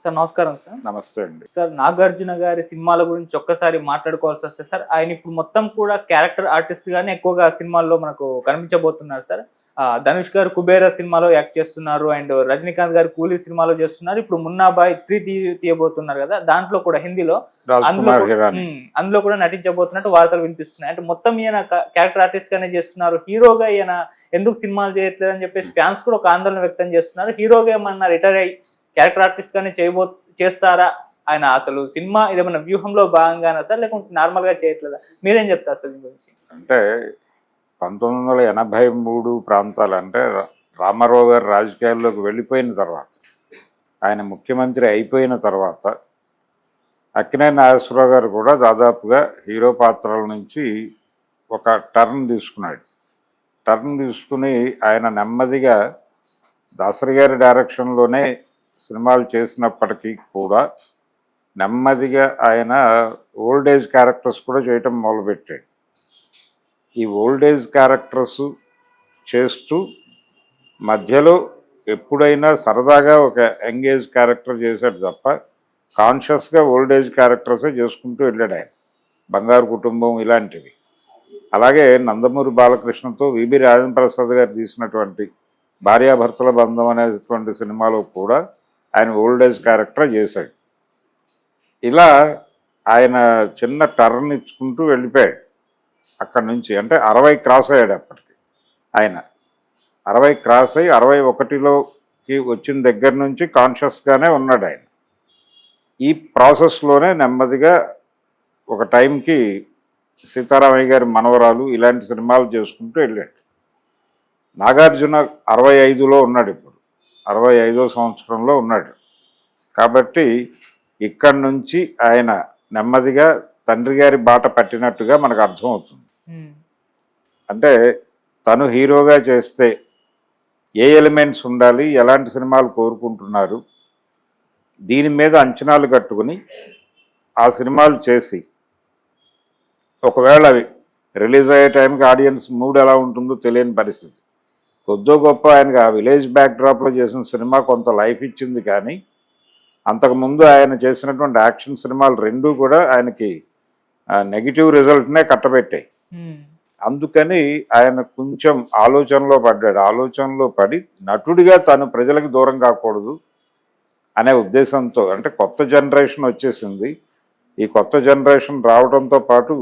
Sir నమస్కారం sir. నమస్తే అండి. సార్ 'నాగార్జున' గారి సినిమాల గురించి ఒక్కసారి మాట్లాడుకోవాల్సొస్తే సార్, ఆయన ఇప్పుడు మొత్తం కూడా క్యారెక్టర్ ఆర్టిస్ట్ గానే ఎక్కువగా సినిమాల్లో మనకు కనిపించబోతున్నారు సార్. 'ధనుష్' గారు 'కుబేర' సినిమాలో యాక్ట్ చేస్తున్నారు. అండ్ 'రజనీకాంత్' గారు 'కూలీ' సినిమాలో చేస్తున్నారు. ఇప్పుడు 'మున్నా భాయ్ 3 తీయబోతున్నారు కదా! దాంట్లో కూడా హిందీలో అందులో కూడా నటించబోతున్నట్టు వార్తలు వినిపిస్తున్నాయి. అంటే మొత్తం ఈయన క్యారెక్టర్ ఆర్టిస్ట్ గానే చేస్తున్నారు. హీరోగా ఈయన ఎందుకు సినిమాలు చేయట్లేదని చెప్పేసి ఫ్యాన్స్ కూడా ఒక ఆందోళన వ్యక్తం చేస్తున్నారు. హీరోగా ఏమన్నా రిటైర్ అయ్యి క్యారెక్టర్ ఆర్టిస్ట్ గానే చేస్తారా? ఆయన అసలు సినిమా ఇదేమన్నా వ్యూహంలో భాగంగానా సార్? లేకుంటే నార్మల్ గా చేయట్లేదా? మీరేం చెప్తారు సార్ దీని గురించి? అంటే 1983 ప్రాంతాలు, అంటే రామారావు గారు రాజకీయాల్లోకి వెళ్ళిపోయిన తర్వాత, ఆయన ముఖ్యమంత్రి అయిపోయిన తర్వాత అక్కినేని నాగేశ్వరరావు గారు కూడా దాదాపుగా హీరో పాత్రల నుంచి ఒక టర్న్ తీసుకున్నాడు. టర్న్ తీసుకుని ఆయన నెమ్మదిగా దాసరి గారి డైరెక్షన్లోనే సినిమాలు చేసినప్పటికీ కూడా నెమ్మదిగా ఆయన ఓల్డ్ ఏజ్ క్యారెక్టర్స్ కూడా చేయటం మొదలుపెట్టాడు. ఈ ఓల్డ్ ఏజ్ క్యారెక్టర్స్ చేస్తూ మధ్యలో ఎప్పుడైనా సరదాగా ఒక యంగ్ ఏజ్ క్యారెక్టర్ చేశాడు తప్ప కాన్షియస్గా ఓల్డ్ ఏజ్ క్యారెక్టర్సే చేసుకుంటూ వెళ్ళాడు ఆయన. బంగారు కుటుంబం ఇలాంటివి. అలాగే నందమూరి బాలకృష్ణతో విబి రాజేంద్ర ప్రసాద్ గారు తీసినటువంటి భార్యాభర్తల బంధం అనేటువంటి సినిమాలో కూడా ఆయన ఓల్డ్ ఏజ్ క్యారెక్టర్ చేశాడు. ఇలా ఆయన చిన్న టర్న్ ఇచ్చుకుంటూ వెళ్ళిపోయాడు అక్కడి నుంచి. అంటే 60 క్రాస్ అయ్యాడు అప్పటికి. ఆయన 60 క్రాస్ అయ్యి 61లోకి వచ్చిన దగ్గర నుంచి కాన్షియస్గానే ఉన్నాడు ఆయన. ఈ ప్రాసెస్లోనే నెమ్మదిగా ఒక టైంకి సీతారామయ్య గారి మనవరాలు ఇలాంటి సినిమాలు చేసుకుంటూ వెళ్ళాడు. నాగార్జున 65లో ఉన్నాడు. ఇప్పుడు 65వ సంవత్సరంలో ఉన్నాడు. కాబట్టి ఇక్కడి నుంచి ఆయన నెమ్మదిగా తండ్రి గారి బాట పట్టినట్టుగా మనకు అర్థమవుతుంది. అంటే తను హీరోగా చేస్తే ఏ ఎలిమెంట్స్ ఉండాలి, ఎలాంటి సినిమాలు కోరుకుంటున్నారు, దీని మీద అంచనాలు కట్టుకుని ఆ సినిమాలు చేసి ఒకవేళ అవి రిలీజ్ అయ్యే టైంకి ఆడియన్స్ మూడ్ ఎలా ఉంటుందో తెలియని పరిస్థితి. కొద్దో గొప్ప ఆయనకి ఆ విలేజ్ బ్యాక్డ్రాప్లో చేసిన సినిమా కొంత లైఫ్ ఇచ్చింది. కానీ అంతకుముందు ఆయన చేసినటువంటి యాక్షన్ సినిమాలు రెండూ కూడా ఆయనకి నెగిటివ్ రిజల్ట్నే కట్టబెట్టాయి. అందుకని ఆయన కొంచెం ఆలోచనలో పడ్డాడు. ఆలోచనలో పడి నటుడిగా తను ప్రజలకు దూరం కాకూడదు అనే ఉద్దేశంతో, అంటే కొత్త జనరేషన్ వచ్చేసింది. ఈ కొత్త జనరేషన్ రావడంతో పాటు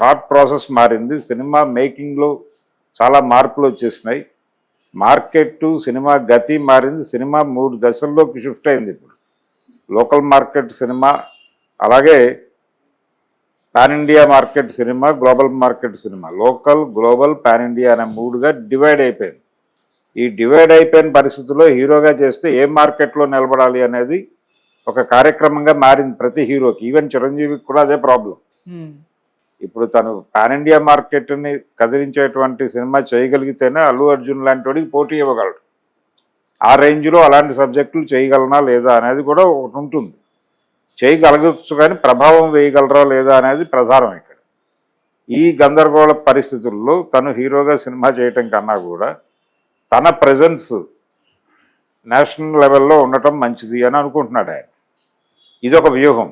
థాట్ ప్రాసెస్ మారింది. సినిమా మేకింగ్లో చాలా మార్పులు వచ్చేసినాయి. మార్కెట్ సినిమా గతి మారింది. సినిమా 3 దశల్లోకి షిఫ్ట్ అయింది. ఇప్పుడు లోకల్ మార్కెట్ సినిమా, అలాగే pan India market cinema, global market cinema. Local, global, pan India అనే 3గా డివైడ్ అయిపోయింది. ఈ డివైడ్ అయిపోయిన పరిస్థితుల్లో హీరోగా చేస్తే ఏ మార్కెట్లో నిలబడాలి అనేది ఒక కార్యక్రమంగా మారింది ప్రతి హీరోకి. ఈవెన్ చిరంజీవికి కూడా అదే ప్రాబ్లం. ఇప్పుడు తను పాన్ ఇండియా మార్కెట్ని కదిలించేటువంటి సినిమా చేయగలిగితేనే అల్లు అర్జున్ లాంటి వాడికి పోటీ ఇవ్వగలడు. ఆ రేంజ్లో అలాంటి సబ్జెక్టులు చేయగలనా లేదా అనేది కూడా ఒకటి ఉంటుంది. చేయగలగచ్చు, కానీ ప్రభావం వేయగలరా లేదా అనేది ప్రధానం ఇక్కడ. ఈ గందరగోళ పరిస్థితుల్లో తను హీరోగా సినిమా చేయటం కన్నా కూడా తన ప్రెజెన్స్ నేషనల్ లెవెల్లో ఉండటం మంచిది అని అనుకుంటున్నాడు ఆయన. ఇదొక వ్యూహం.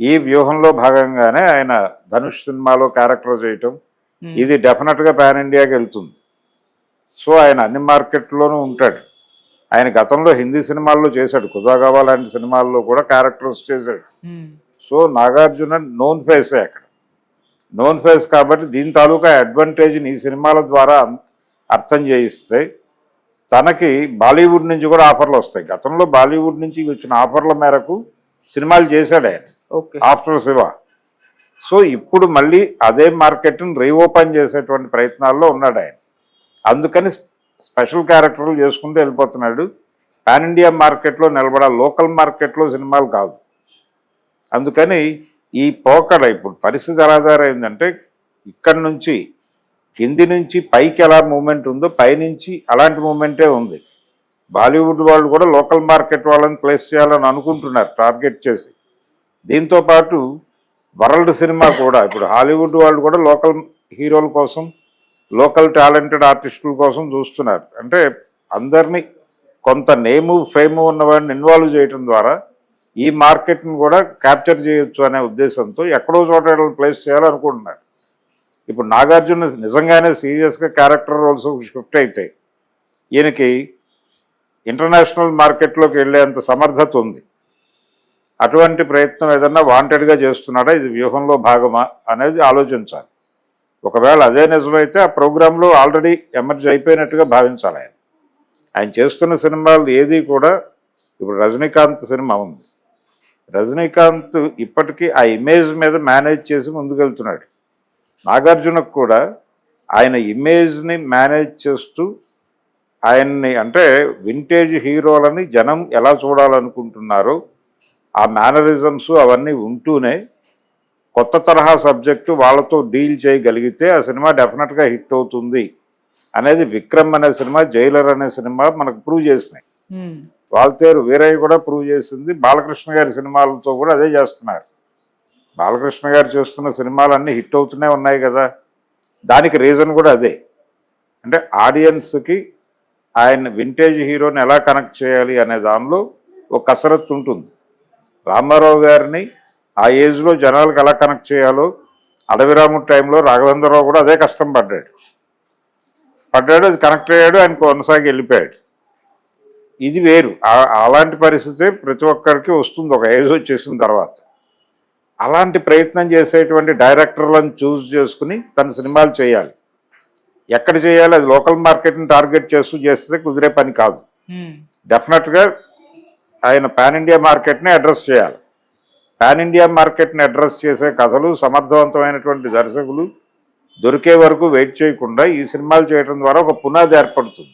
ఈ వ్యూహంలో భాగంగానే ఆయన ధనుష్ సినిమాలో క్యారెక్టర్ చేయటం, ఇది డెఫినెట్గా పాన్ ఇండియాకి వెళ్తుంది. సో ఆయన అన్ని మార్కెట్లోనూ ఉంటాడు. ఆయన గతంలో హిందీ సినిమాల్లో చేశాడు. ఖుదాగవా లాంటి సినిమాల్లో కూడా క్యారెక్టర్స్ చేశాడు. సో నాగార్జున నోన్ ఫేసే అక్కడ. నోన్ ఫేస్ కాబట్టి దీని తాలూకా అడ్వాంటేజ్ని ఈ సినిమాల ద్వారా అర్థం చేయిస్తే తనకి బాలీవుడ్ నుంచి కూడా ఆఫర్లు వస్తాయి. గతంలో బాలీవుడ్ నుంచి వచ్చిన ఆఫర్ల మేరకు సినిమాలు చేశాడు ఆయన ఆఫ్టర్ శివ. సో ఇప్పుడు మళ్ళీ అదే మార్కెట్ని రీఓపెన్ చేసేటువంటి ప్రయత్నాల్లో ఉన్నాడు ఆయన. అందుకని స్పెషల్ క్యారెక్టర్లు చేసుకుంటూ వెళ్ళిపోతున్నాడు. పాన్ ఇండియా మార్కెట్లో నిలబడాలి, లోకల్ మార్కెట్లో సినిమాలు కాదు. అందుకని ఈ పోకడ ఇప్పుడు పరిస్థితి ఎలా తయారైందంటే, ఇక్కడి నుంచి కింది నుంచి పైకి ఎలా మూమెంట్ ఉందో పైనుంచి అలాంటి మూమెంటే ఉంది. బాలీవుడ్ వాళ్ళు కూడా లోకల్ మార్కెట్ వాళ్ళని ప్లేస్ చేయాలని అనుకుంటున్నారు టార్గెట్ చేసి. దీంతోపాటు వరల్డ్ సినిమా కూడా ఇప్పుడు హాలీవుడ్ వాళ్ళు కూడా లోకల్ హీరోల కోసం, లోకల్ టాలెంటెడ్ ఆర్టిస్టుల కోసం చూస్తున్నారు. అంటే అందరినీ కొంత నేము ఫేము ఉన్నవాడిని ఇన్వాల్వ్ చేయడం ద్వారా ఈ మార్కెట్ని కూడా క్యాప్చర్ చేయొచ్చు అనే ఉద్దేశంతో ఎక్కడో చోట ప్లేస్ చేయాలనుకుంటున్నాడు. ఇప్పుడు నాగార్జున నిజంగానే సీరియస్గా క్యారెక్టర్ రోల్స్ షిఫ్ట్ అవుతాయి. ఈయనకి ఇంటర్నేషనల్ మార్కెట్లోకి వెళ్ళేంత సమర్థత ఉంది. అటువంటి ప్రయత్నం ఏదన్నా వాంటెడ్గా చేస్తున్నాడా, ఇది వ్యూహంలో భాగమా అనేది ఆలోచించాలి. ఒకవేళ అదే నిజమైతే ఆ ప్రోగ్రాంలో ఆల్రెడీ ఎమర్జ్ అయిపోయినట్టుగా భావించాలి. ఆయన చేస్తున్న సినిమాలు ఏది కూడా, ఇప్పుడు రజనీకాంత్ సినిమా ఉంది, రజనీకాంత్ ఇప్పటికీ ఆ ఇమేజ్ మీద మేనేజ్ చేసి ముందుకెళ్తున్నాడు. నాగార్జునకు కూడా ఆయన ఇమేజ్ని మేనేజ్ చేస్తూ ఆయన్ని, అంటే వింటేజ్ హీరోలని జనం ఎలా చూడాలనుకుంటున్నారో ఆ మేనరిజమ్స్ అవన్నీ ఉంటూనే కొత్త తరహా సబ్జెక్టు వాళ్ళతో డీల్ చేయగలిగితే ఆ సినిమా డెఫినెట్గా హిట్ అవుతుంది అనేది విక్రమ్ అనే సినిమా, జైలర్ అనే సినిమా మనకు ప్రూవ్ చేసినాయి. వాల్తేరు వీరయ్య కూడా ప్రూవ్ చేసింది. బాలకృష్ణ గారి సినిమాలతో కూడా అదే చేస్తున్నారు. బాలకృష్ణ గారు చేస్తున్న సినిమాలన్నీ హిట్ అవుతూనే ఉన్నాయి కదా. దానికి రీజన్ కూడా అదే. అంటే ఆడియన్స్కి ఆయన వింటేజ్ హీరోని ఎలా కనెక్ట్ చేయాలి అనే దానిలో ఒక కసరత్తు ఉంటుంది. రామారావు గారిని ఆ ఏజ్లో జనాలకు ఎలా కనెక్ట్ చేయాలో అడవిరాముడు టైంలో రాఘవేంద్రరావు కూడా అదే కష్టం పడ్డాడు. అది కనెక్ట్ అయ్యాడు, ఆయన కొనసాగి వెళ్ళిపోయాడు. ఇది వేరు. అలాంటి పరిస్థితి ప్రతి ఒక్కరికి వస్తుంది ఒక ఏజ్ వచ్చేసిన తర్వాత. అలాంటి ప్రయత్నం చేసేటువంటి డైరెక్టర్లను చూస్ చేసుకుని తన సినిమాలు చేయాలి. ఎక్కడ చేయాలి, అది లోకల్ మార్కెట్ని టార్గెట్ చేస్తే కుదిరే పని కాదు. డెఫినెట్గా ఆయన పాన్ ఇండియా మార్కెట్ని అడ్రస్ చేయాలి. పాన్ ఇండియా మార్కెట్ని అడ్రస్ చేసే కథలు సమర్థవంతమైనటువంటి దర్శకులు దొరికే వరకు వెయిట్ చేయకుండా ఈ సినిమాలు చేయడం ద్వారా ఒక పునాది ఏర్పడుతుంది.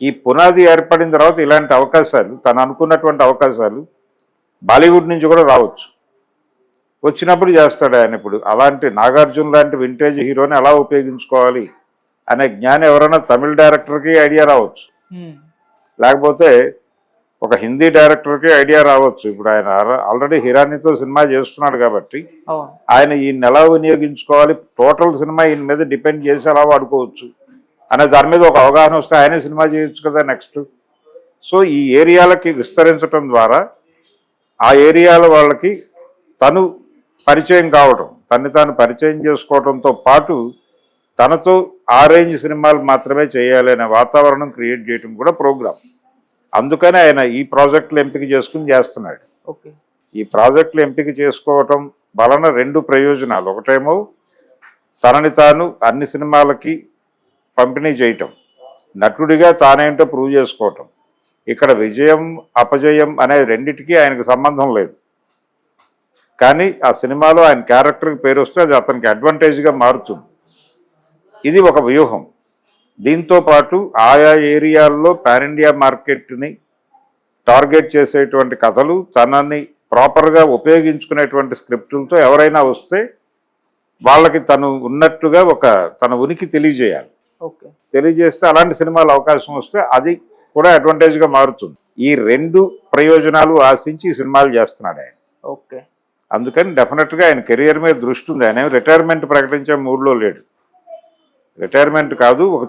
ఈ పునాది ఏర్పడిన తర్వాత ఇలాంటి అవకాశాలు, తను అనుకున్నటువంటి అవకాశాలు బాలీవుడ్ నుంచి కూడా రావచ్చు. వచ్చినప్పుడు చేస్తాడు ఆయన. ఇప్పుడు అలాంటి నాగార్జున లాంటి వింటేజ్ హీరోని ఎలా ఉపయోగించుకోవాలి అనే జ్ఞానం ఎవరైనా తమిళ డైరెక్టర్కి ఐడియా రావచ్చు, లేకపోతే ఒక హిందీ డైరెక్టర్కి ఐడియా రావచ్చు. ఇప్పుడు ఆయన ఆల్రెడీ హిరానీతో సినిమా చేస్తున్నాడు కాబట్టి ఆయన ఈయన ఎలా వినియోగించుకోవాలి, టోటల్ సినిమా ఈయన మీద డిపెండ్ చేసి ఎలా వాడుకోవచ్చు అనే దాని మీద ఒక అవగాహన వస్తే ఆయనే సినిమా చేయొచ్చు కదా నెక్స్ట్. సో ఈ ఏరియాలకి విస్తరించడం ద్వారా ఆ ఏరియాల వాళ్ళకి తను పరిచయం కావడం, తన్ని తాను పరిచయం చేసుకోవడంతో పాటు తనతో ఆ రేంజ్ సినిమాలు మాత్రమే చేయాలి అనే వాతావరణం క్రియేట్ చేయడం కూడా ప్రోగ్రాం. అందుకని ఆయన ఈ ప్రాజెక్టులు ఎంపిక చేసుకుని చేస్తున్నాడు. ఈ ప్రాజెక్టులు ఎంపిక చేసుకోవటం వలన రెండు ప్రయోజనాలు. ఒకటేమో తనని తాను అన్ని సినిమాలకి పంపిణీ చేయటం, నటుడిగా తానేంటో ప్రూవ్ చేసుకోవటం. ఇక్కడ విజయం అపజయం అనే రెండిటికీ ఆయనకు సంబంధం లేదు. కానీ ఆ సినిమాలో ఆయన క్యారెక్టర్కి పేరు వస్తే అది అతనికి అడ్వాంటేజ్గా మారుతుంది. ఇది ఒక వ్యూహం. దీంతో పాటు ఆయా ఏరియాల్లో పాన్ ఇండియా మార్కెట్ని టార్గెట్ చేసేటువంటి కథలు, తనని ప్రాపర్గా ఉపయోగించుకునేటువంటి స్క్రిప్టులతో ఎవరైనా వస్తే వాళ్ళకి తను ఉన్నట్టుగా ఒక తన ఉనికి తెలియజేయాలి. తెలియజేస్తే అలాంటి సినిమాలు అవకాశం వస్తే అది కూడా అడ్వాంటేజ్గా మారుతుంది. ఈ రెండు ప్రయోజనాలు ఆశించి ఈ సినిమాలు చేస్తున్నాడు ఆయన. అందుకని డెఫినెట్గా ఆయన కెరియర్ మీద దృష్టి ఉంది. ఆయన రిటైర్మెంట్ ప్రకటించే మూడ్లో లేడు. రిటైర్మెంట్ కాదు, ఒక